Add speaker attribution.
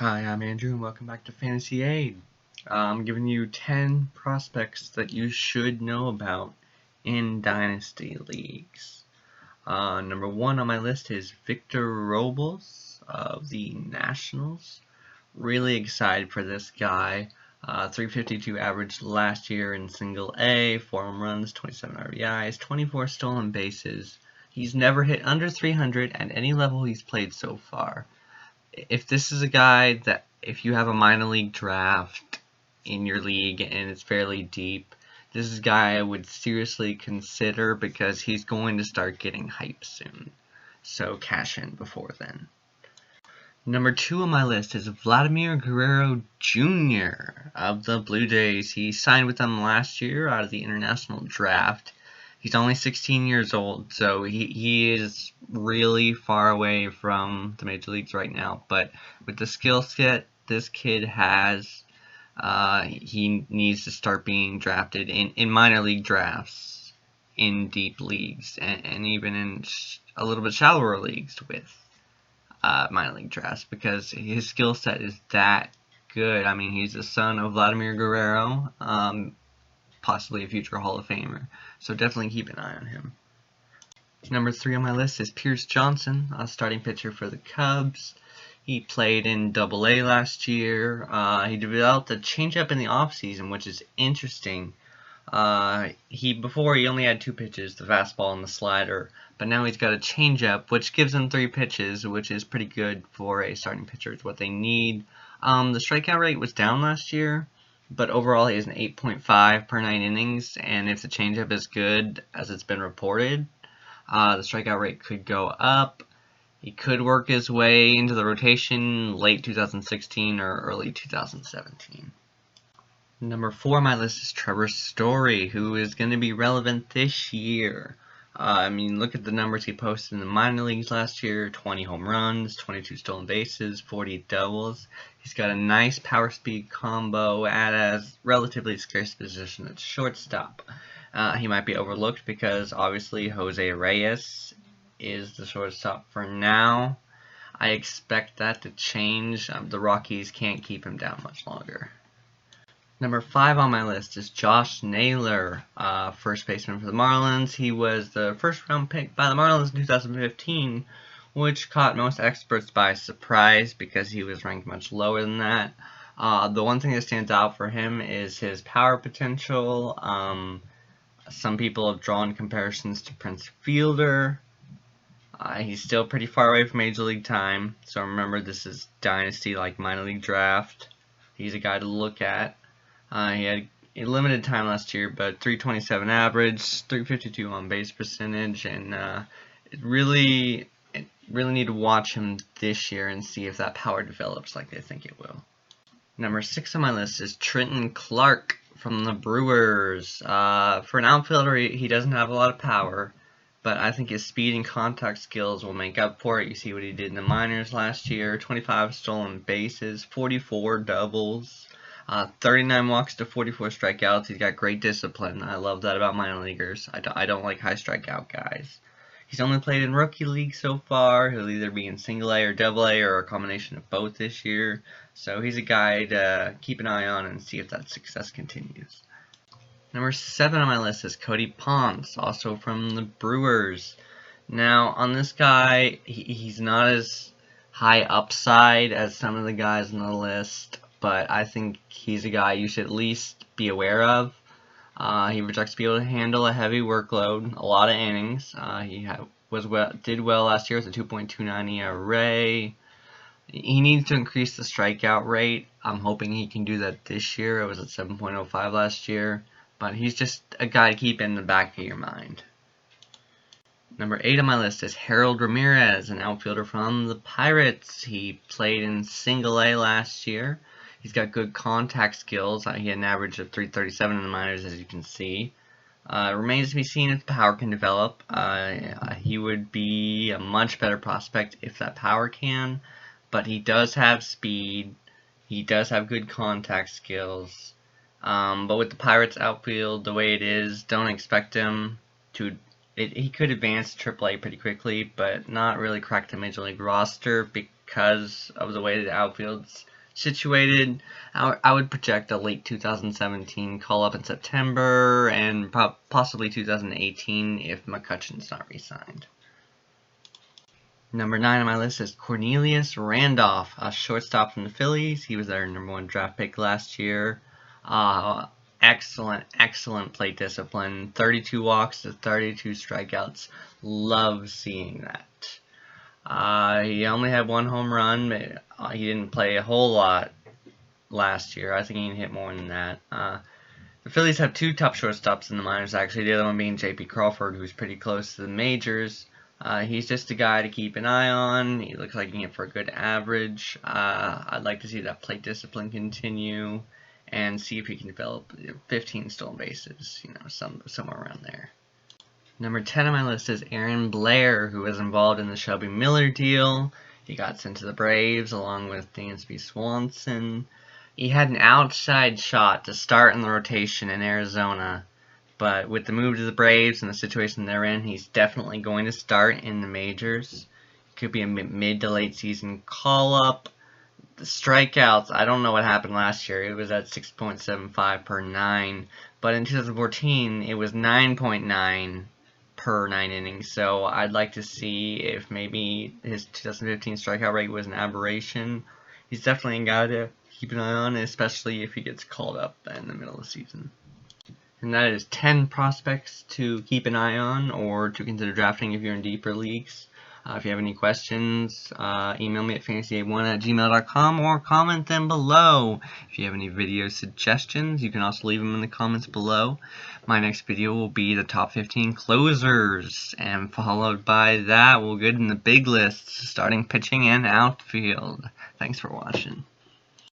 Speaker 1: Hi, I'm Andrew, and welcome back to Fantasy Aid. I'm giving you 10 prospects that you should know about in Dynasty leagues. Number 1 on my list is Victor Robles of the Nationals. Really excited for this guy. 352 average last year in Single A, 4 home runs, 27 RBIs, 24 stolen bases. He's never hit under 300 at any level he's played so far. If this is a guy that, if you have a minor league draft in your league and it's fairly deep, this is a guy I would seriously consider because he's going to start getting hype soon. So cash in before then. Number 2 on my list is Amir Guerrero Jr. of the Blue Jays. He signed with them last year out of the international draft. He's only 16 years old, so he is really far away from the major leagues right now. But with the skill set this kid has, he needs to start being drafted in minor league drafts, in deep leagues, and even in a little bit shallower leagues with minor league drafts, because his skill set is that good. I mean, he's the son of Vladimir Guerrero, possibly a future Hall of Famer. So definitely keep an eye on him. Number 3 on my list is Pierce Johnson, a starting pitcher for the Cubs. He played in Double-A last year. He developed a changeup in the offseason, which is interesting. Before he only had 2 pitches, the fastball and the slider, but now he's got a changeup, which gives him 3 pitches, which is pretty good for a starting pitcher. It's what they need. The strikeout rate was down last year, but overall he has an 8.5 per 9 innings, and if the changeup is good, as it's been reported, the strikeout rate could go up. He could work his way into the rotation late 2016 or early 2017. Number 4 on my list is Trevor Story, who is going to be relevant this year. Look at the numbers he posted in the minor leagues last year. 20 home runs, 22 stolen bases, 40 doubles. He's got a nice power-speed combo at a relatively scarce position at shortstop. He might be overlooked because, obviously, Jose Reyes is the shortstop for now. I expect that to change. The Rockies can't keep him down much longer. Number 5 on my list is Josh Naylor, first baseman for the Marlins. He was the first-round pick by the Marlins in 2015, which caught most experts by surprise because he was ranked much lower than that. The one thing that stands out for him is his power potential. Some people have drawn comparisons to Prince Fielder. He's still pretty far away from Major League time, so remember this is Dynasty, like minor league draft. He's a guy to look at. He had a limited time last year, but 327 average, 352 on base percentage, and really need to watch him this year and see if that power develops like they think it will. Number 6 on my list is Trevor Clark from the Brewers. For an outfielder, he doesn't have a lot of power, but I think his speed and contact skills will make up for it. You see what he did in the minors last year: 25 stolen bases, 44 doubles. 39 walks to 44 strikeouts. He's got great discipline. I love that about minor leaguers. I don't like high strikeout guys. He's only played in rookie league so far. He'll either be in single A or double A or a combination of both this year. So he's a guy to keep an eye on and see if that success continues. Number 7 on my list is Cody Palms, also from the Brewers. Now, on this guy, he's not as high upside as some of the guys on the list, but I think he's a guy you should at least be aware of. He projects to be able to handle a heavy workload, a lot of innings. He did well last year with a 2.29 ERA. He needs to increase the strikeout rate. I'm hoping he can do that this year. It was at 7.05 last year, but he's just a guy to keep in the back of your mind. Number 8 on my list is Harold Ramirez, an outfielder from the Pirates. He played in Single A last year. He's got good contact skills. He had an average of 337 in the minors, as you can see. It remains to be seen if the power can develop. He would be a much better prospect if that power can, but he does have speed. He does have good contact skills. But with the Pirates outfield the way it is, don't expect him to... He could advance to AAA pretty quickly, but not really crack the Major League roster because of the way the outfield's situated. I would project a late 2017 call-up in September and possibly 2018 if McCutchen's not re-signed. Number 9 on my list is Cornelius Randolph, a shortstop from the Phillies. He was their #1 draft pick last year. Excellent plate discipline. 32 walks to 32 strikeouts. Love seeing that. He only had 1 home run, but he didn't play a whole lot last year. I think he can hit more than that. The Phillies have 2 top shortstops in the minors, actually. The other one being J.P. Crawford, who's pretty close to the majors. He's just a guy to keep an eye on. He looks like he can hit for a good average. I'd like to see that plate discipline continue and see if he can develop 15 stolen bases, somewhere around there. Number 10 on my list is Aaron Blair, who was involved in the Shelby Miller deal. He got sent to the Braves along with Dansby Swanson. He had an outside shot to start in the rotation in Arizona, but with the move to the Braves and the situation they're in, he's definitely going to start in the majors. Could be a mid to late season call-up. The strikeouts, I don't know what happened last year. It was at 6.75 per 9, but in 2014 it was 9.9 per 9 innings. So I'd like to see if maybe his 2015 strikeout rate was an aberration. He's definitely a guy to keep an eye on, especially if he gets called up in the middle of the season. And that is 10 prospects to keep an eye on or to consider drafting if you're in deeper leagues. If you have any questions, email me at fantasy81@gmail.com or comment them below. If you have any video suggestions, you can also leave them in the comments below. My next video will be the top 15 closers, and followed by that, we'll get in the big lists, starting pitching and outfield. Thanks for watching.